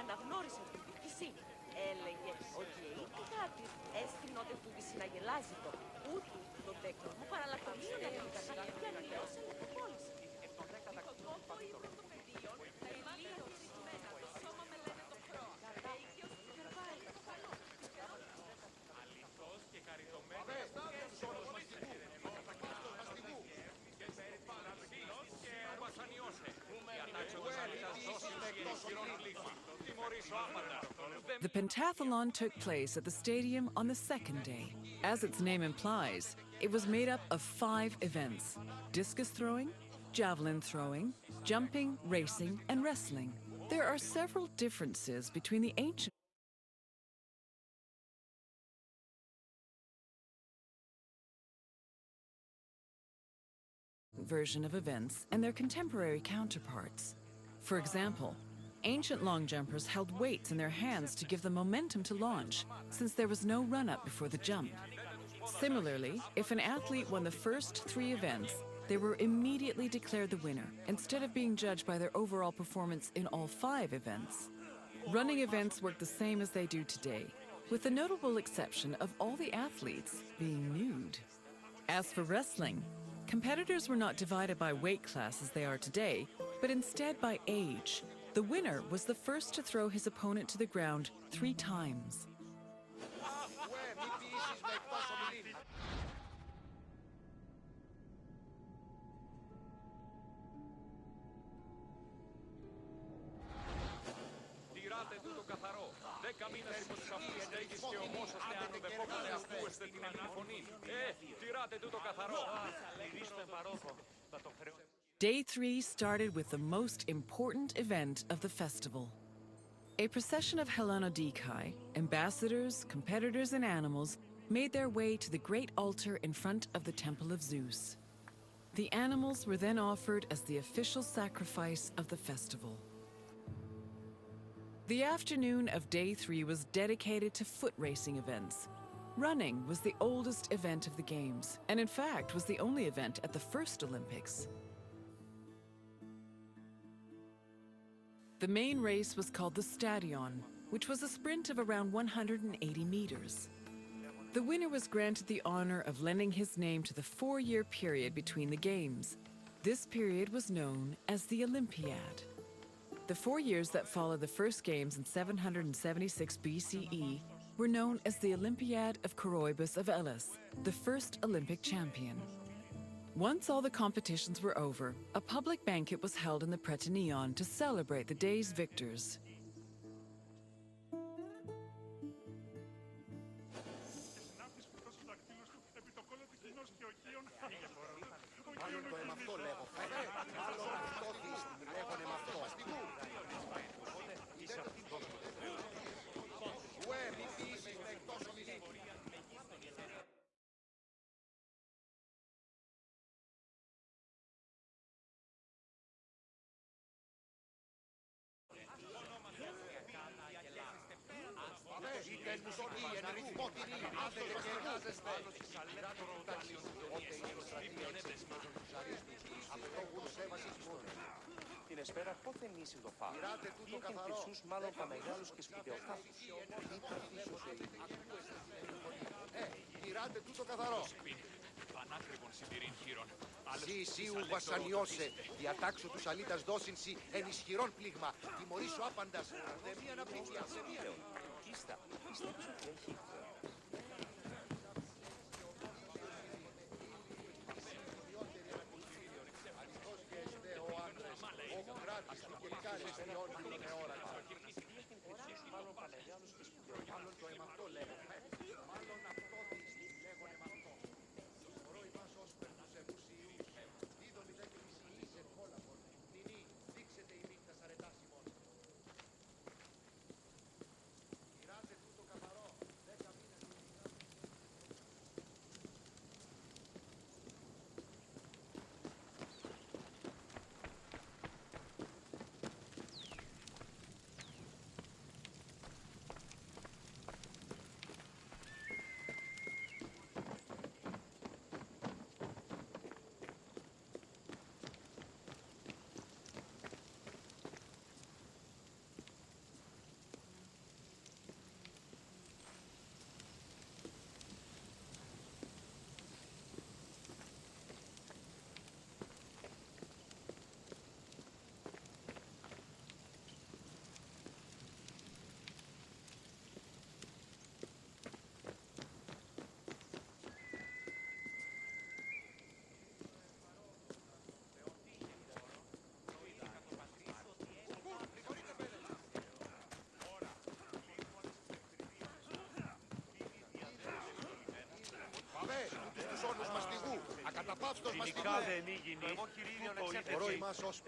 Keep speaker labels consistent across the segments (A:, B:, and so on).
A: Αναγνώρισε την διοίκηση. Έλεγε ότι είπε κάτι. Έστεινε ότι του συναγελάζει το ούτου το τέκνο μου παραλατομείο να την κατάλαβε και αλλιώς ελευθερπόλησε. Το τόπο ήμουν το πεδίο, τα ηλία ορισμένα, το σώμα με λένε το χρό. Έικιος γερβάει, το καλό. Αληθώς και χαριτωμένος και μαστιγού. Και παραδοσίλος και βασανιώσε.
B: The pentathlon took place at the stadium on the second day. As its name implies, it was made up of 5 events: discus throwing, javelin throwing, jumping, racing, and wrestling. There are several differences between the ancient version of events and their contemporary counterparts. For example, ancient long jumpers held weights in their hands to give them momentum to launch, since there was no run-up before the jump. Similarly, if an athlete won the first 3 events, they were immediately declared the winner, instead of being judged by their overall performance in all 5 events. Running events work the same as they do today, with the notable exception of all the athletes being nude. As for wrestling, competitors were not divided by weight class as they are today, but instead by age. The winner was the first to throw his opponent to the ground 3 times.
C: Τηράτε τούτο καθαρό. 10 μήνες υπό τις αυτούς στέγης και ομόσαστε αν οδευόκατε ακούεστε την επιμφωνή. Τηράτε τούτο καθαρό.
B: Day 3 started with the most important event of the festival. A procession of Hellanodikai, ambassadors, competitors, and animals made their way to the great altar in front of the Temple of Zeus. The animals were then offered as the official sacrifice of the festival. The afternoon of Day 3 was dedicated to foot racing events. Running was the oldest event of the Games, and in fact was the only event at the first Olympics. The main race was called the Stadion, which was a sprint of around 180 meters. The winner was granted the honor of lending his name to the 4-year period between the Games. This period was known as the Olympiad. The 4 years that followed the first Games in 776 BCE were known as the Olympiad of Coroebus of Elis, the first Olympic champion. Once all the competitions were over, a public banquet was held in the Prytaneon to celebrate the day's victors.
D: Την εσπέρα πότε νήσι το φάω. Ή έχεν χρυσούς μάλλον τα μεγάλους και σπιτεοθάφους.
E: Τηράτε τούτο καθαρό.
C: Πανάκριβον συντηρήν χείρον.
E: Σύ ου βασανιώσε, διατάξω τους αλήτας δώσινσι εν ισχυρόν πλήγμα. Τιμωρήσω άπαντας, δε μία αναπτύξια, δε μία.
D: Ίστα, πιστεύεις ότι έχει... Μάλλον τα μεγάλους και σπιτεοθάφους.
E: Μάλλον το εμαυτό λέγω. Μάλλον αυτό της λέγον εμαυτό. Σωρώ ημάς όσπερ τους εμουσιούς. Δίδομη δε και μισηλής εν κόλαβον. Νινή, δείξετε ημί αναπαύστος μας τη Ορόι μας ως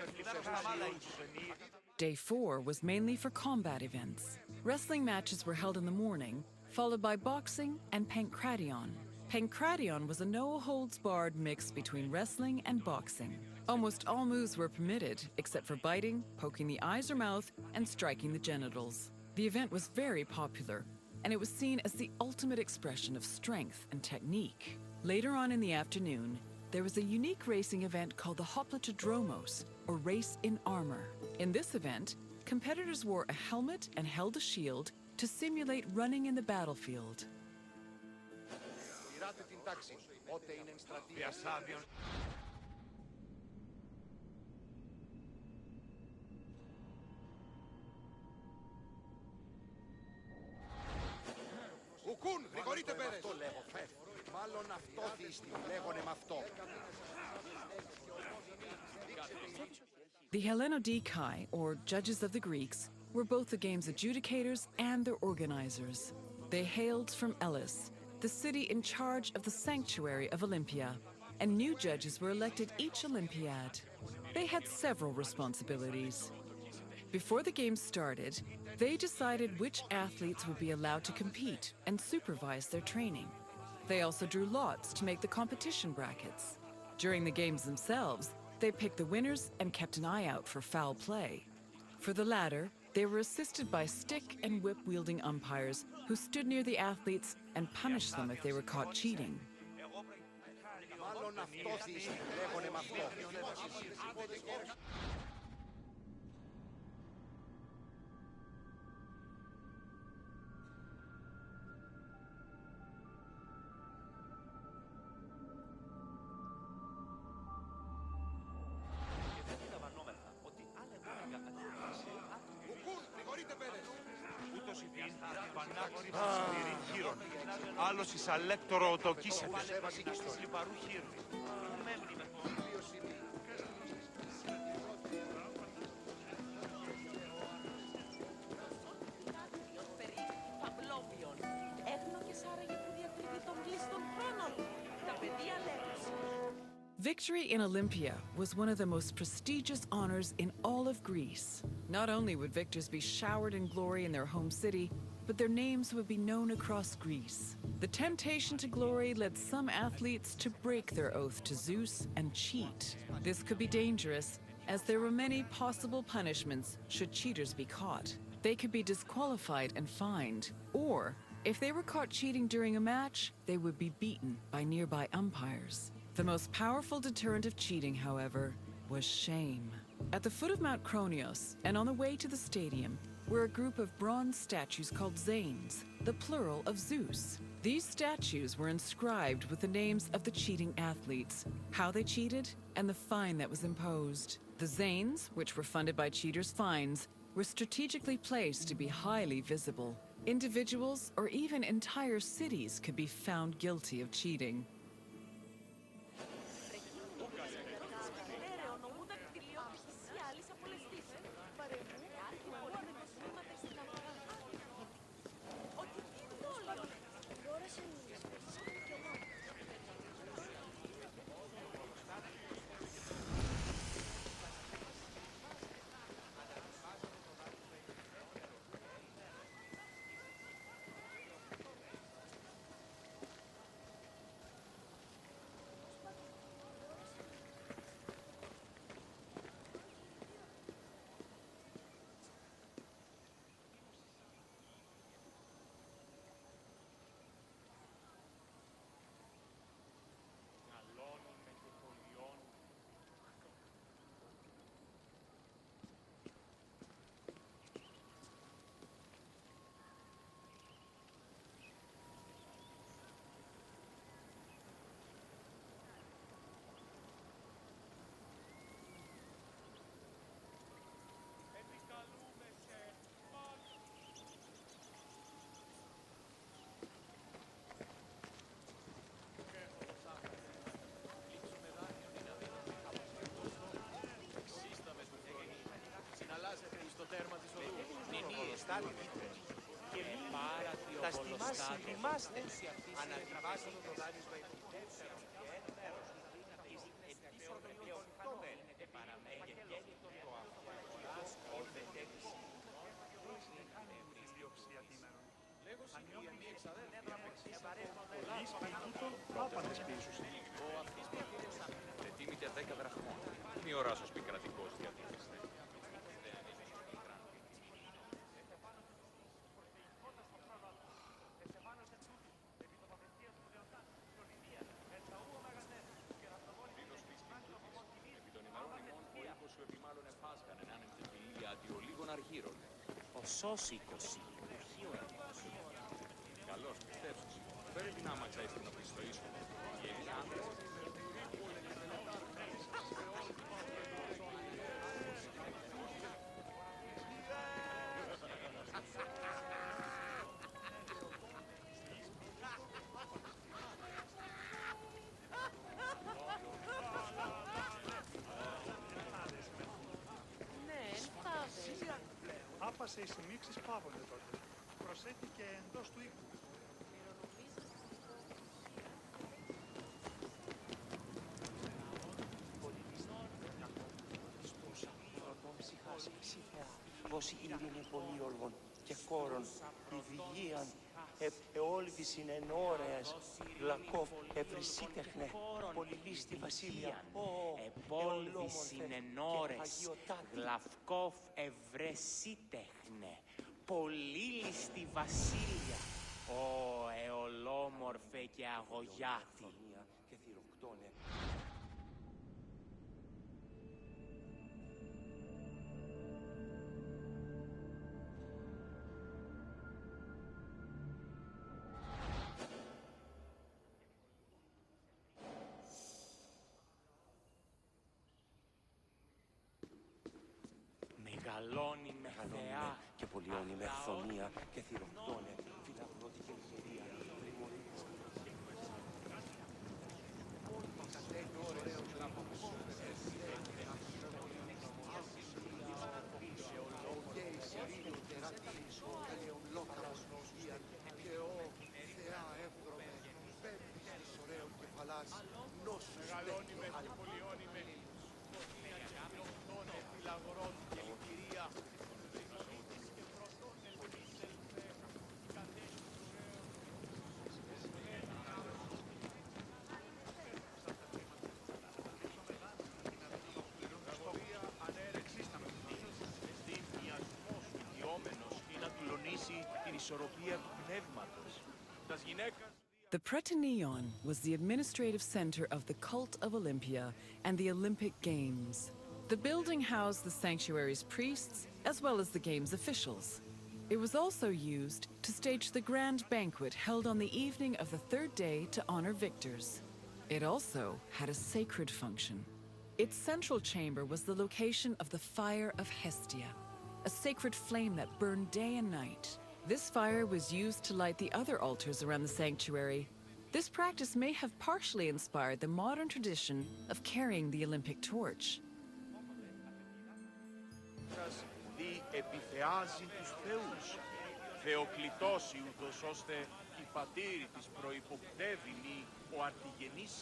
B: Day 4 was mainly for combat events. Wrestling matches were held in the morning, followed by boxing and pankration. Pankration was a no-holds-barred mix between wrestling and boxing. Almost all moves were permitted, except for biting, poking the eyes or mouth, and striking the genitals. The event was very popular, and it was seen as the ultimate expression of strength and technique. Later on in the afternoon, there was a unique racing event called the Hoplitodromos, or Race in Armor. In this event, competitors wore a helmet and held a shield to simulate running in the battlefield.
E: Τηράτε την τάξη. Ότε είναι εν στρατεία. Ουκούν, γρηγορείτε Πέρες. Αυτό λέγω, φεφ. Μάλλον αυτό θύστη, λέγονε με αυτό.
B: The Hellenodikai, or judges of the Greeks, were both the game's adjudicators and their organizers. They hailed from Elis, the city in charge of the sanctuary of Olympia, and new judges were elected each Olympiad. They had several responsibilities. Before the game started, they decided which athletes would be allowed to compete and supervise their training. They also drew lots to make the competition brackets. During the games themselves, they picked the winners and kept an eye out for foul play. For the latter, they were assisted by stick and whip-wielding umpires who stood near the athletes and punished them if they were caught cheating.
E: Μάλλον αυτό θύστη, λέγονε με αυτό.
F: Άλλος εις αλέκτορο το κίσετε.
A: Παυλόπιον. Έγνωκες άραγε που διακρύβει τον κλειστόν χρόνο. Τα παιδεία λέγουσαν.
B: Victory in Olympia was one of the most prestigious honors in all of Greece. Not only would victors be showered in glory in their home city, but their names would be known across Greece. The temptation to glory led some athletes to break their oath to Zeus and cheat. This could be dangerous, as there were many possible punishments should cheaters be caught. They could be disqualified and fined, or if they were caught cheating during a match, they would be beaten by nearby umpires. The most powerful deterrent of cheating, however, was shame. At the foot of Mount Kronios, and on the way to the stadium, were a group of bronze statues called Zanes, the plural of Zeus. These statues were inscribed with the names of the cheating athletes, how they cheated, and the fine that was imposed. The Zanes, which were funded by cheaters' fines, were strategically placed to be highly visible. Individuals or even entire cities could be found guilty of cheating.
F: Τα στιμάς, θυμάστε. Πολλοί σπίτι τούτο άπαντες πίσω.
C: Ετοίμηται 10 δραχμών. Μη οράσος πικρατικός διατίθεστε. Επί των ημερών ημών ο οίκος σου επιμάλλον εφάσχαν ενάν εμφυλία αντιολίγων αργύρων.
D: Ο Σώσικος,
C: Καλώς, πιστέψεις. Φέρε την άμαξα εις την οπλή στο είσοδο. Και οι άντρες
F: Άπασε οι συνήξεις πάβονται τότε. Προσέχει και εντός του οίκου.
D: Βόση ήρινε πολύολμων και κόρων, ηδηγίαν, εόλυτη συνενόρεας, λακόφ, ευρυσίτεχνε, πολυλίστη βασίλεια,
G: Επόλυτη συνενόρες, γλαυκόφ ευρεσίτεχνε, πολύλιστη βασίλεια, ο εολόμορφε και αγωγιάτη.
D: και θυροκτώνε.
G: Μεγαλώνει με θεά,
D: Και πολιώνει με χθονία και θυροκτώνε, φυλαγρότη και ευκαιρία,
E: Μεγαλώνει με και πολιώνει με.
F: Την ισορροπία του πνεύματος. Τας γυναίκας.
B: The Prytaneon was the administrative center of the cult of Olympia and the Olympic Games. The building housed the sanctuary's priests as well as the game's officials. It was also used to stage the grand banquet held on the evening of the third day to honor victors. It also had a sacred function. Its central chamber was the location of the Fire of Hestia, a sacred flame that burned day and night. This fire was used to light the other altars around the sanctuary. This practice may have partially inspired the modern tradition of carrying the Olympic torch.
F: Επιθεάζει τους θεούς. Θεοκλητώσει ούτως ώστε η πατήρη της προϋποκτεύεινη ο αρτιγενής